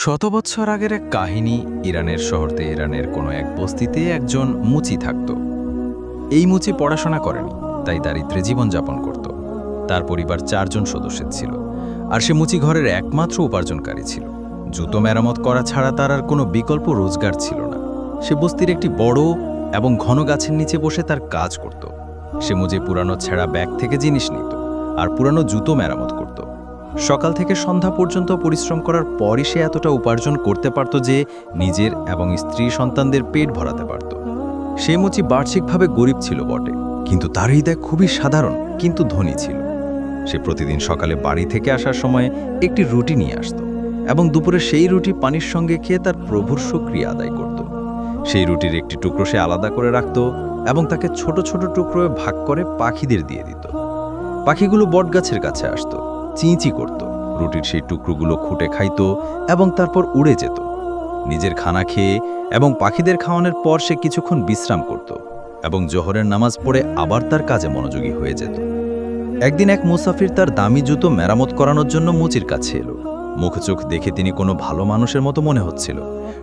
শত বছর আগের এক কাহিনী। ইরানের শহর তেহরানের কোনো এক বস্তিতে একজন মুচি থাকত। এই মুচি পড়াশোনা করেনি, তাই দারিদ্র্যে জীবনযাপন করত। তার পরিবার 4 জন সদস্যের ছিল, আর সে মুচি ঘরের একমাত্র উপার্জনকারী ছিল। জুতো মেরামত করা ছাড়া তার আর কোনো বিকল্প রোজগার ছিল না। সে বস্তির একটি বড় এবং ঘন গাছের নিচে বসে তার কাজ করত। সে মুচি পুরানো ছেঁড়া ব্যাগ থেকে জিনিস নিত আর পুরানো জুতো মেরামত করত। সকাল থেকে সন্ধ্যা পর্যন্ত পরিশ্রম করার পরই সে এতটা উপার্জন করতে পারত যে নিজের এবং স্ত্রী সন্তানদের পেট ভরাতে পারত। সে মুচি বার্ষিকভাবে গরিব ছিল বটে, কিন্তু তার হৃদয় খুবই সাধারণ কিন্তু ধনী ছিল। সে প্রতিদিন সকালে বাড়ি থেকে আসার সময় একটি রুটি নিয়ে আসত এবং দুপুরে সেই রুটি পানির সঙ্গে খেয়ে তার প্রভুর শুকরিয়া আদায় করত। সেই রুটির একটি টুকরো সে আলাদা করে রাখত এবং তাকে ছোট ছোট টুকরোয় ভাগ করে পাখিদের দিয়ে দিত। পাখিগুলো বটগাছের কাছে আসত, চিঁচি করত, রুটির সেই টুকরোগুলো খুঁটে খাইত এবং তারপর উড়ে যেত। নিজের খানা খেয়ে এবং পাখিদের খাওয়ানোর পর সে কিছুক্ষণ বিশ্রাম করত এবং জোহরের নামাজ পড়ে আবার তার কাজে মনোযোগী হয়ে যেত। একদিন এক মুসাফির তার দামি জুতো মেরামত করানোর জন্য মুচির কাছে এলো। মুখচোখ দেখে তিনি কোনো ভালো মানুষের মতো মনে হচ্ছিল।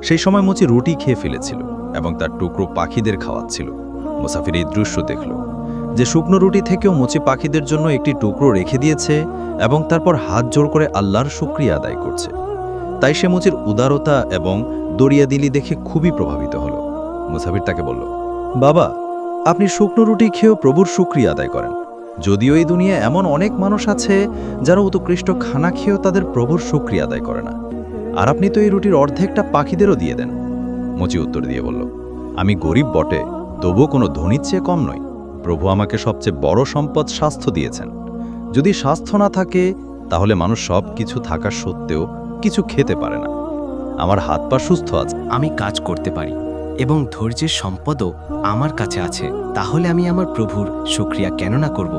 সেই সময় মুচি রুটি খেয়ে ফেলেছিল এবং তার টুকরো পাখিদের খাওয়াচ্ছিল। মুসাফির এই দৃশ্য দেখল যে শুকনো রুটি থেকেও মুচি পাখিদের জন্য একটি টুকরো রেখে দিয়েছে এবং তারপর হাত জোড় করে আল্লাহর শুকরিয়া আদায় করছে। তাই সে মুচির উদারতা এবং দরিয়াদিলি দেখে খুবই প্রভাবিত হল। মুসাফির তাকে বলল, বাবা, আপনি শুকনো রুটি খেয়েও প্রভুর শুকরিয়া আদায় করেন। যদিও এই দুনিয়ায় এমন অনেক মানুষ আছে যারা উৎকৃষ্ট খানা খেয়েও তাদের প্রভুর শুকরিয়া আদায় করে না, আর আপনি তো এই রুটির অর্ধেকটা পাখিদেরও দিয়ে দেন। মুচি উত্তর দিয়ে বলল, আমি গরিব বটে, তবুও কোনো ধনীর চেয়ে কম নই। প্রভু আমাকে সবচেয়ে বড় সম্পদ স্বাস্থ্য দিয়েছেন। যদি স্বাস্থ্য না থাকে তাহলে মানুষ সব কিছু থাকা সত্ত্বেও কিছু খেতে পারে না। আমার হাত পা সুস্থ আছে, আমি কাজ করতে পারি এবং ধৈর্যের সম্পদও আমার কাছে আছে, তাহলে আমি আমার প্রভুর শুকরিয়া কেন না করব?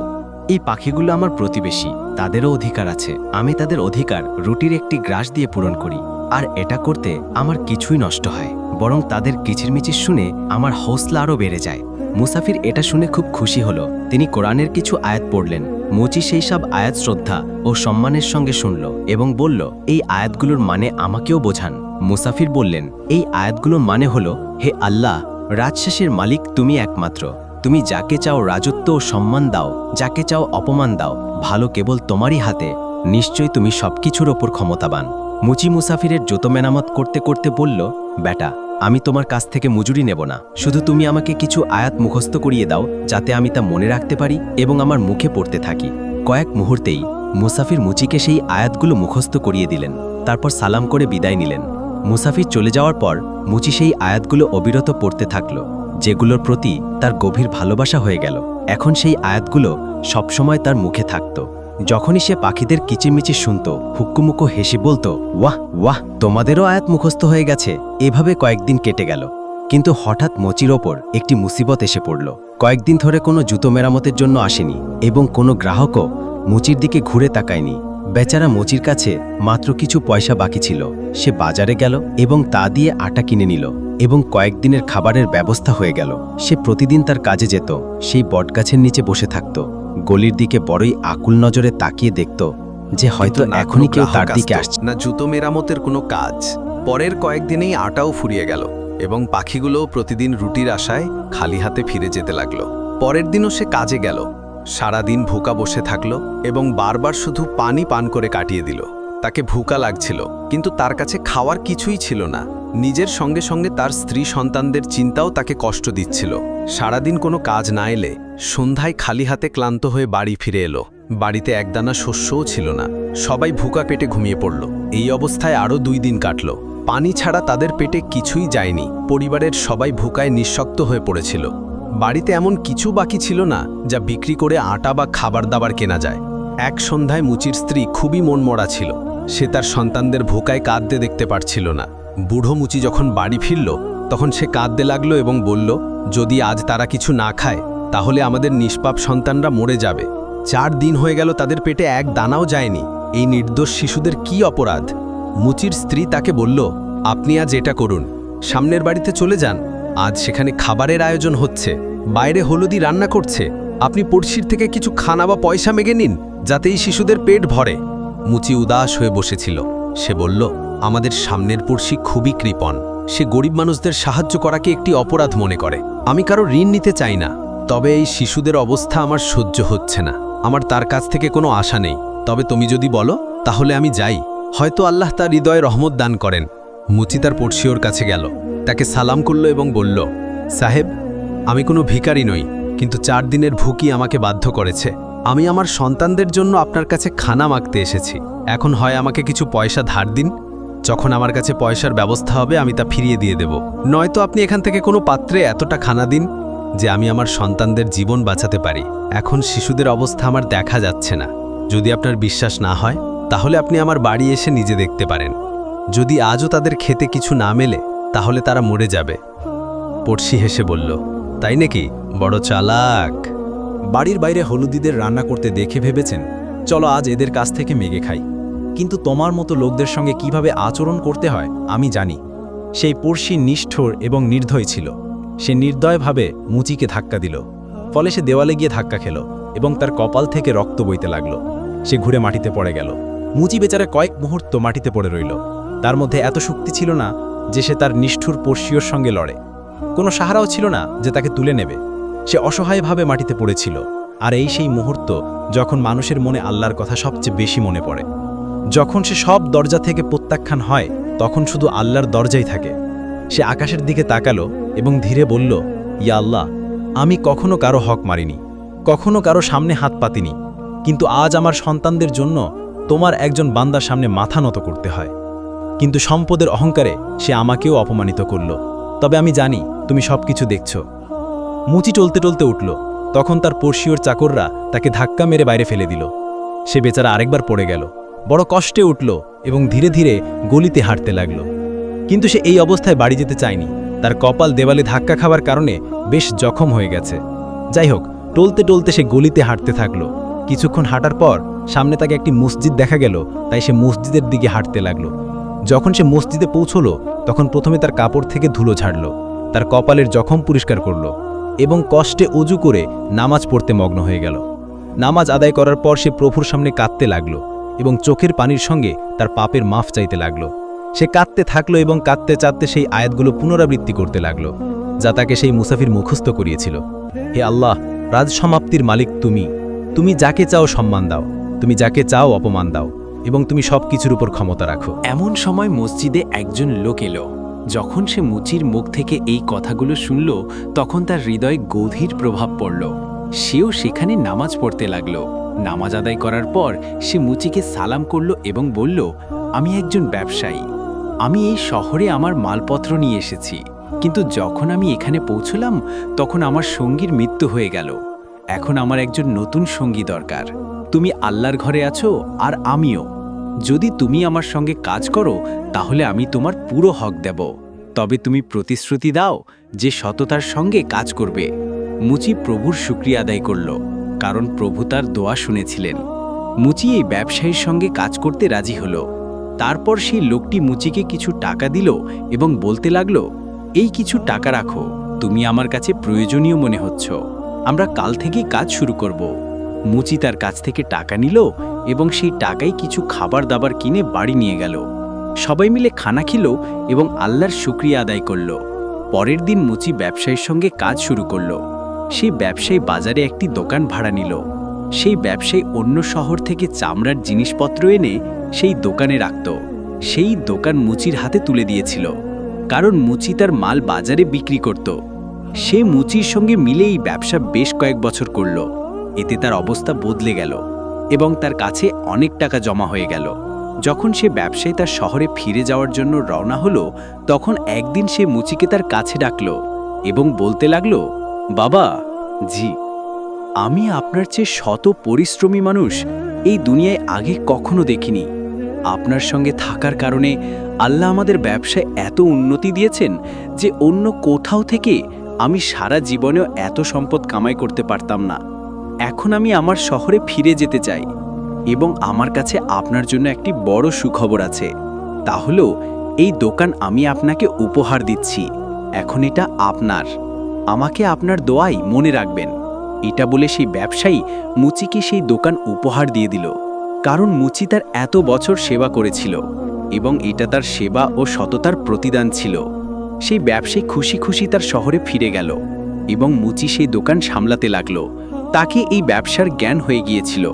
এই পাখিগুলো আমার প্রতিবেশী, তাদেরও অধিকার আছে। আমি তাদের অধিকার রুটির একটি গ্রাস দিয়ে পূরণ করি, আর এটা করতে আমার কিছুই নষ্ট হয়, বরং তাদের কিচিরমিচির শুনে আমার হৌসলা আরও বেড়ে যায়। মুসাফির এটা শুনে খুব খুশি হলো। তিনি কোরআনের কিছু আয়াত পড়লেন। মুচি সেই সব আয়াত শ্রদ্ধা ও সম্মানের সঙ্গে শুনল এবং বলল, এই আয়াতগুলোর মানে আমাকেও বোঝান। মুসাফির বললেন, এই আয়াতগুলোর মানে হলো, হে আল্লাহ, রাজশাসীর মালিক তুমি একমাত্র। তুমি যাকে চাও রাজত্ব ও সম্মান দাও, যাকে চাও অপমান দাও। ভালো কেবল তোমারই হাতে, নিশ্চয়ই তুমি সবকিছুর ওপর ক্ষমতাবান। মুচি মুসাফিরের জুতো মেরামত করতে করতে বলল, বেটা, আমি তোমার কাছ থেকে মজুরি নেব না, শুধু তুমি আমাকে কিছু আয়াত মুখস্থ করিয়ে দাও, যাতে আমি তা মনে রাখতে পারি এবং আমার মুখে পড়তে থাকি। কয়েক মুহূর্তেই মুসাফির মুচিকে সেই আয়াতগুলো মুখস্থ করিয়ে দিলেন। তারপর সালাম করে বিদায় নিলেন। মুসাফির চলে যাওয়ার পর মুচি সেই আয়াতগুলো অবিরত পড়তে থাকল, যেগুলোর প্রতি তার গভীর ভালোবাসা হয়ে গেল। এখন সেই আয়াতগুলো সবসময় তার মুখে থাকত। যখনই সে পাখিদের কিচিরমিচির শুনত, হুক্কুমুক্কু হেসে বলতো, ওয়াহ ওয়াহ, তোমাদেরও আয়াত মুখস্থ হয়ে গেছে। এভাবে কয়েকদিন কেটে গেল, কিন্তু হঠাৎ মুচির ওপর একটি মুসিবত এসে পড়ল। কয়েকদিন ধরে কোনো জুতো মেরামতের জন্য আসেনি এবং কোনো গ্রাহকও মুচির দিকে ঘুরে তাকায়নি। বেচারা মুচির কাছে মাত্র কিছু পয়সা বাকি ছিল। সে বাজারে গেল এবং তা দিয়ে আটা কিনে নিল এবং কয়েকদিনের খাবারের ব্যবস্থা হয়ে গেল। সে প্রতিদিন তার কাজে যেত, সেই বটগাছের নিচে বসে থাকত, গলির দিকে বড়ই আকুল নজরে তাকিয়ে দেখত যে হয়তো এখনই কেউ তার দিকে আসছে না। জুতো মেরামতের কোনো কাজ। পরের কয়েকদিনেই আটাও ফুরিয়ে গেল এবং পাখিগুলো প্রতিদিন রুটির আশায় খালি হাতে ফিরে যেতে লাগলো। পরের দিনও সে কাজে গেল, সারাদিন ভুকা বসে থাকলো এবং বারবার শুধু পানি পান করে কাটিয়ে দিল। তাকে ভুকা লাগছিল, কিন্তু তার কাছে খাওয়ার কিছুই ছিল না। নিজের সঙ্গে সঙ্গে তার স্ত্রী সন্তানদের চিন্তাও তাকে কষ্ট দিচ্ছিল। সারাদিন কোনো কাজ না এলে সন্ধ্যায় খালি হাতে ক্লান্ত হয়ে বাড়ি ফিরে এলো। বাড়িতে একদানা শস্যও ছিল না। সবাই ভুকা পেটে ঘুমিয়ে পড়ল। এই অবস্থায় আরও 2 দিন কাটল। পানি ছাড়া তাদের পেটে কিছুই যায়নি। পরিবারের সবাই ভুকায় নিঃশক্ত হয়ে পড়েছিল। বাড়িতে এমন কিছু বাকি ছিল না যা বিক্রি করে আটা বা খাবার দাবার কেনা যায়। এক সন্ধ্যায় মুচির স্ত্রী খুবই মনমরা ছিল। সে তার সন্তানদের ভুকায় কাঁদতে দেখতে পারছিল না। বুড়ো মুচি যখন বাড়ি ফিরল, তখন সে কাঁদতে লাগলো এবং বলল, যদি আজ তারা কিছু না খায় তাহলে আমাদের নিষ্পাপ সন্তানরা মরে যাবে। 4 দিন হয়ে গেল তাদের পেটে এক দানাও যায়নি। এই নির্দোষ শিশুদের কি অপরাধ? মুচির স্ত্রী তাকে বলল, আপনি আজ এটা করুন, সামনের বাড়িতে চলে যান। আজ সেখানে খাবারের আয়োজন হচ্ছে, বাইরে হলুদি রান্না করছে। আপনি পড়শির থেকে কিছু খানা বা পয়সা মেগে নিন, যাতে এই শিশুদের পেট ভরে। মুচি উদাস হয়ে বসেছিল। সে বলল, আমাদের সামনের পড়শি খুবই কৃপণ। সে গরিব মানুষদের সাহায্য করাকে একটি অপরাধ মনে করে। আমি কারো ঋণ নিতে চাই না, তবে এই শিশুদের অবস্থা আমার সহ্য হচ্ছে না। আমার তার কাছ থেকে কোনো আশা নেই, তবে তুমি যদি বলো তাহলে আমি যাই। হয়তো আল্লাহ তার হৃদয়ে রহমত দান করেন। মুচি তার পড়শিওর কাছে গেল, তাকে সালাম করল এবং বলল, সাহেব, আমি কোনো ভিখারি নই, কিন্তু 4 দিনের ভুকি আমাকে বাধ্য করেছে। আমি আমার সন্তানদের জন্য আপনার কাছে খানা মাগতে এসেছি। এখন হয় আমাকে কিছু পয়সা ধার দিন, যখন আমার কাছে পয়সার ব্যবস্থা হবে আমি তা ফিরিয়ে দিয়ে দেব, নয়তো আপনি এখান থেকে কোনো পাত্রে এতটা খানা দিন যে আমি আমার সন্তানদের জীবন বাঁচাতে পারি। এখন শিশুদের অবস্থা আমার দেখা যাচ্ছে না। যদি আপনার বিশ্বাস না হয় তাহলে আপনি আমার বাড়ি এসে নিজে দেখতে পারেন। যদি আজও তাদের খেতে কিছু না মেলে তাহলে তারা মরে যাবে। পড়শি হেসে বলল, তাই নাকি? বড় চালাক। বাড়ির বাইরে হলুদিদের রান্না করতে দেখে ভেবেছেন, চলো আজ এদের কাছ থেকে মেগে খাই। কিন্তু তোমার মতো লোকদের সঙ্গে কিভাবে আচরণ করতে হয় আমি জানি। সেই পড়শি নিষ্ঠুর এবং নির্দয় ছিল। সে নির্দয়ভাবে মুচিকে ধাক্কা দিল, ফলে সে দেওয়ালে গিয়ে ধাক্কা খেল এবং তার কপাল থেকে রক্ত বইতে লাগলো। সে ঘুরে মাটিতে পড়ে গেল। মুচি বেচারা কয়েক মুহূর্ত মাটিতে পড়ে রইল। তার মধ্যে এত শক্তি ছিল না যে সে তার নিষ্ঠুর পড়শিওর সঙ্গে লড়ে। কোনো সাহারাও ছিল না যে তাকে তুলে নেবে। সে অসহায়ভাবে মাটিতে পড়েছিল। আর এই সেই মুহূর্ত যখন মানুষের মনে আল্লাহর কথা সবচেয়ে বেশি মনে পড়ে। যখন সে সব দরজা থেকে প্রত্যাখ্যান হয়, তখন শুধু আল্লাহর দরজাই থাকে। সে আকাশের দিকে তাকালো এবং ধীরে বলল, ইয়া আল্লাহ, আমি কখনো কারো হক মারিনি, কখনো কারো সামনে হাত পাতিনি, কিন্তু আজ আমার সন্তানদের জন্য তোমার একজন বান্দার সামনে মাথা নত করতে হয়। কিন্তু সম্পদের অহংকারে সে আমাকেও অপমানিত করল। তবে আমি জানি তুমি সবকিছু দেখছো। মুচি টলতে টলতে উঠল। তখন তার পড়শিওর চাকররা তাকে ধাক্কা মেরে বাইরে ফেলে দিল। সে বেচারা আরেকবার পড়ে গেল, বড় কষ্টে উঠল এবং ধীরে ধীরে গলিতে হাঁটতে লাগল। কিন্তু সে এই অবস্থায় বাড়ি যেতে চায়নি। তার কপাল দেওয়ালে ধাক্কা খাওয়ার কারণে বেশ জখম হয়ে গেছে। যাই হোক, টলতে টলতে সে গলিতে হাঁটতে থাকলো। কিছুক্ষণ হাঁটার পর সামনে তাকে একটি মসজিদ দেখা গেল, তাই সে মসজিদের দিকে হাঁটতে লাগলো। যখন সে মসজিদে পৌঁছল, তখন প্রথমে তার কাপড় থেকে ধুলো ঝাড়ল, তার কপালের জখম পরিষ্কার করল এবং কষ্টে অজু করে নামাজ পড়তে মগ্ন হয়ে গেল। নামাজ আদায় করার পর সে প্রভুর সামনে কাঁদতে লাগলো এবং চোখের পানির সঙ্গে তার পাপের মাফ চাইতে লাগলো। সে কাঁদতে থাকলো এবং কাঁদতে চাঁদতে সেই আয়াতগুলো পুনরাবৃত্তি করতে লাগলো, যা তাকে সেই মুসাফির মুখস্থ করিয়েছিল। হে আল্লাহ, রাজসমাপ্তির মালিক তুমি। তুমি যাকে চাও সম্মান দাও, তুমি যাকে চাও অপমান দাও, এবং তুমি সব কিছুর উপর ক্ষমতা রাখো। এমন সময় মসজিদে একজন লোক এলো। যখন সে মুচির মুখ থেকে এই কথাগুলো শুনল, তখন তার হৃদয়ে গভীর প্রভাব পড়ল। সেও সেখানে নামাজ পড়তে লাগল। নামাজ আদায় করার পর সে মুচিকে সালাম করল এবং বলল, আমি একজন ব্যবসায়ী। আমি এই শহরে আমার মালপত্র নিয়ে এসেছি, কিন্তু যখন আমি এখানে পৌঁছলাম তখন আমার সঙ্গীর মৃত্যু হয়ে গেল। এখন আমার একজন নতুন সঙ্গী দরকার। তুমি আল্লাহর ঘরে আছো আর আমিও। যদি তুমি আমার সঙ্গে কাজ করো তাহলে আমি তোমার পুরো হক দেব, তবে তুমি প্রতিশ্রুতি দাও যে সততার সঙ্গে কাজ করবে। মুচি প্রভুর শুকরিয়া আদায় করল, কারণ প্রভু তার দোয়া শুনেছিলেন। মুচি এই ব্যবসায়ীর সঙ্গে কাজ করতে রাজি হল। তারপর সেই লোকটি মুচিকে কিছু টাকা দিল এবং বলতে লাগল, এই কিছু টাকা রাখো, তুমি আমার কাছে প্রয়োজনীয় মনে হচ্ছ। আমরা কাল থেকেই কাজ শুরু করব। মুচি তার কাছ থেকে টাকা নিল এবং সেই টাকায় কিছু খাবার দাবার কিনে বাড়ি নিয়ে গেল। সবাই মিলে খানা খেল এবং আল্লাহর শুকরিয়া আদায় করল। পরের দিন মুচি ব্যবসায়ীর সঙ্গে কাজ শুরু করল। সেই ব্যবসায়ী বাজারে একটি দোকান ভাড়া নিল। সেই ব্যবসায়ী অন্য শহর থেকে চামড়ার জিনিসপত্র এনে সেই দোকানে রাখত। সেই দোকান মুচির হাতে তুলে দিয়েছিল, কারণ মুচি তার মাল বাজারে বিক্রি করত। সে মুচির সঙ্গে মিলে এই ব্যবসা বেশ কয়েক বছর করল। এতে তার অবস্থা বদলে গেল এবং তার কাছে অনেক টাকা জমা হয়ে গেল। যখন সে ব্যবসায়ী তার শহরে ফিরে যাওয়ার জন্য রওনা হলো, তখন একদিন সে মুচিকে তার কাছে ডাকল এবং বলতে লাগল, বাবা জি, আমি আপনার চেয়ে শত পরিশ্রমী মানুষ এই দুনিয়ায় আগে কখনো দেখিনি। আপনার সঙ্গে থাকার কারণে আল্লাহ আমাদের ব্যবসায় এত উন্নতি দিয়েছেন যে অন্য কোথাও থেকে আমি সারা জীবনেও এত সম্পদ কামাই করতে পারতাম না। এখন আমি আমার শহরে ফিরে যেতে চাই এবং আমার কাছে আপনার জন্য একটি বড় সুখবর আছে। তা হলো এই দোকান আমি আপনাকে উপহার দিচ্ছি। এখন এটা আপনার। আমাকে আপনার দোয়াই মনে রাখবেন। এটা বলে সেই ব্যবসায়ী মুচিকে সেই দোকান উপহার দিয়ে দিল, কারণ মুচি তার এত বছর সেবা করেছিল এবং এটা তার সেবা ও সততার প্রতিদান ছিল। সেই ব্যবসায়ী খুশি খুশি তার শহরে ফিরে গেল এবং মুচি সেই দোকান সামলাতে লাগলো। তাকে এই ব্যবসার জ্ঞান হয়ে গিয়েছিল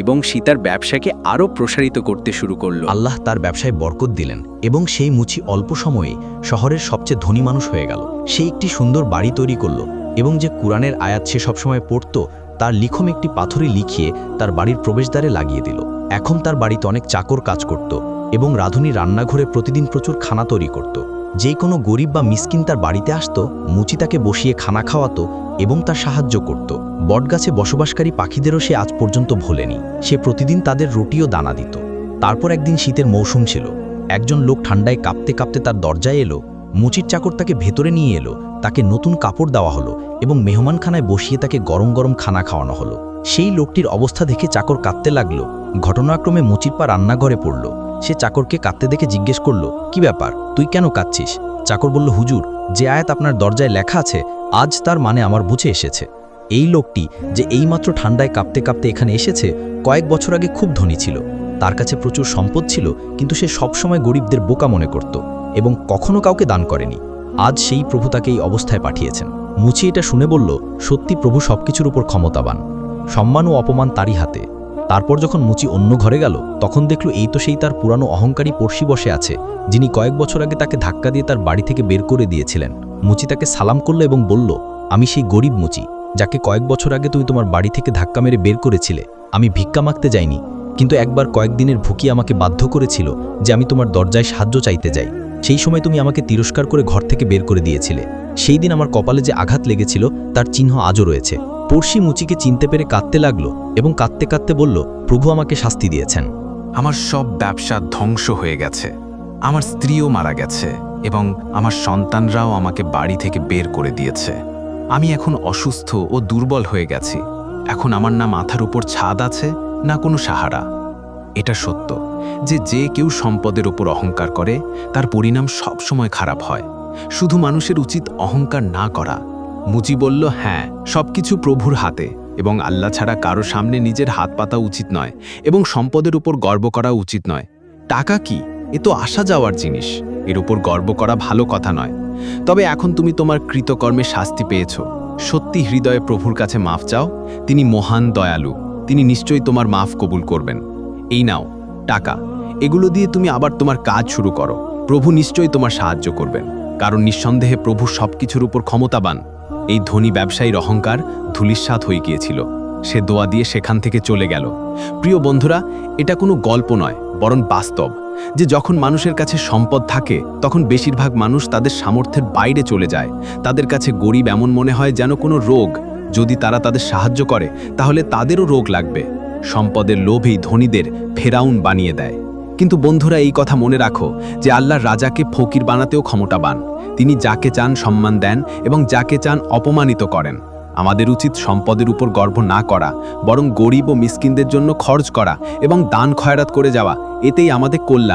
এবং সে তার ব্যবসাকে আরও প্রসারিত করতে শুরু করলো। আল্লাহ তার ব্যবসায় বরকত দিলেন এবং সেই মুচি অল্প সময়ে শহরের সবচেয়ে ধনী মানুষ হয়ে গেল। সে একটি সুন্দর বাড়ি তৈরি করল এবং যে কুরআনের আয়াত সে সবসময় পড়ত তার লিখম একটি পাথরে লিখিয়ে তার বাড়ির প্রবেশদ্বারে লাগিয়ে দিল। এখন তার বাড়িতে অনেক চাকর কাজ করত এবং রাঁধুনি রান্নাঘরে প্রতিদিন প্রচুর খানা তৈরি করত। যে কোনো গরিব বা মিসকিন তার বাড়িতে আসতো, মুচি তাকে বসিয়ে খানা খাওয়াতো এবং তার সাহায্য করত। বটগাছে বসবাসকারী পাখিদেরও সে আজ পর্যন্ত ভোলেনি। সে প্রতিদিন তাদের রুটিও দানা দিত। তারপর একদিন শীতের মৌসুম ছিল। একজন লোক ঠান্ডায় কাঁপতে কাঁপতে তার দরজায় এলো। মুচির চাকর তাকে ভেতরে নিয়ে এলো, তাকে নতুন কাপড় দেওয়া হলো এবং মেহমানখানায় বসিয়ে তাকে গরম গরম খানা খাওয়ানো হলো। সেই লোকটির অবস্থা দেখে চাকর কাঁদতে লাগলো। ঘটনাক্রমে মুচির পা রান্নাঘরে পড়ল। সে চাকরকে কাঁদতে দেখে জিজ্ঞেস করল, কি ব্যাপার, তুই কেন কাঁদছিস? চাকর বলল, হুজুর, যে আয়াত আপনার দরজায় লেখা আছে আজ তার মানে আমার বুঝে এসেছে। এই লোকটি যে এইমাত্র ঠান্ডায় কাঁপতে কাঁপতে এখানে এসেছে কয়েক বছর আগে খুব ধনী ছিল। তার কাছে প্রচুর সম্পদ ছিল, কিন্তু সে সবসময় গরিবদের বোকা মনে করত এবং কখনো কাউকে দান করেনি। আজ সেই প্রভু তাকে এই অবস্থায় পাঠিয়েছেন। মুচি এটা শুনে বলল, সত্যি প্রভু সবকিছুর উপর ক্ষমতাবান, সম্মান ও অপমান তারই হাতে। তারপর যখন মুচি অন্য ঘরে গেল তখন দেখল এই তো সেই তার পুরানো অহংকারী পড়শি বসে আছে, যিনি কয়েক বছর আগে তাকে ধাক্কা দিয়ে তার বাড়ি থেকে বের করে দিয়েছিলেন। মুচি তাকে সালাম করল এবং বলল, আমি সেই গরিব মুচি যাকে কয়েক বছর আগে তুমি তোমার বাড়ি থেকে ধাক্কা মেরে বের করেছিলে। আমি ভিক্ষা মাগতে যাইনি, কিন্তু একবার কয়েকদিনের ভুকি আমাকে বাধ্য করেছিল যে আমি তোমার দরজায় সাহায্য চাইতে যাই। সেই সময় তুমি আমাকে তিরস্কার করে ঘর থেকে বের করে দিয়েছিলে। সেই দিন আমার কপালে যে আঘাত লেগেছিল তার চিহ্ন আজও রয়েছে। পড়শি মুচিকে চিনতে পেরে কাঁদতে লাগলো এবং কাঁদতে কাঁদতে বলল, প্রভু আমাকে শাস্তি দিয়েছেন। আমার সব ব্যবসা ধ্বংস হয়ে গেছে, আমার স্ত্রীও মারা গেছে এবং আমার সন্তানরাও আমাকে বাড়ি থেকে বের করে দিয়েছে। আমি এখন অসুস্থ ও দুর্বল হয়ে গেছি। এখন আমার না মাথার উপর ছাদ আছে, না কোনো সাহারা। এটা সত্য যে যে কেউ সম্পদের উপর অহংকার করে তার পরিণাম সব সময় খারাপ হয়। শুধু মানুষের উচিত অহংকার না করা। মুচি বলল, হ্যাঁ, সবকিছু প্রভুর হাতে এবং আল্লাহ ছাড়া কারো সামনে নিজের হাত পাতা উচিত নয় এবং সম্পদের উপর গর্ব করা উচিত নয়। টাকা কি? এ তো আসা যাওয়ার জিনিস, এর উপর গর্ব করা ভালো কথা নয়। তবে এখন তুমি তোমার কৃতকর্মে শাস্তি পেয়েছ। সত্যি হৃদয়ে প্রভুর কাছে মাফ চাও, তিনি মহান দয়ালু, তিনি নিশ্চয়ই তোমার মাফ কবুল করবেন। এই নাও টাকা, এগুলো দিয়ে তুমি আবার তোমার কাজ শুরু করো। প্রভু নিশ্চয়ই তোমার সাহায্য করবেন, কারণ নিঃসন্দেহে প্রভু সবকিছুর উপর ক্ষমতাবান। এই ধনী ব্যবসায়ীর অহংকার ধূলিসাৎ হয়ে গিয়েছিল। সে দোয়া দিয়ে সেখান থেকে চলে গেল। প্রিয় বন্ধুরা, এটা কোনো গল্প নয়, বরং বাস্তব যে যখন মানুষের কাছে সম্পদ থাকে তখন বেশিরভাগ মানুষ তাদের সামর্থ্যের বাইরে চলে যায়। তাদের কাছে গরিব এমন মনে হয় যেন কোনো রোগ। যদি তারা তাদের সাহায্য করে তাহলে তাদেরও রোগ লাগবে। সম্পদের লোভেই ধনীদের ফেরাউন বানিয়ে দেয়। কিন্তু বন্ধুরা, এই কথা মনে রাখো যে আল্লাহর রাজাকে ফকির বানাতেও ক্ষমতাবান। তিনি যাকে চান সম্মান দেন এবং যাকে চান অপমানিত করেন। আমাদের উচিত সম্পদের উপর গর্ব না করা, বরং গরিব ও মিসকিনদের জন্য খরচ করা এবং দান খয়রাত করে যাওয়া। এতেই আমাদের কল্যাণ।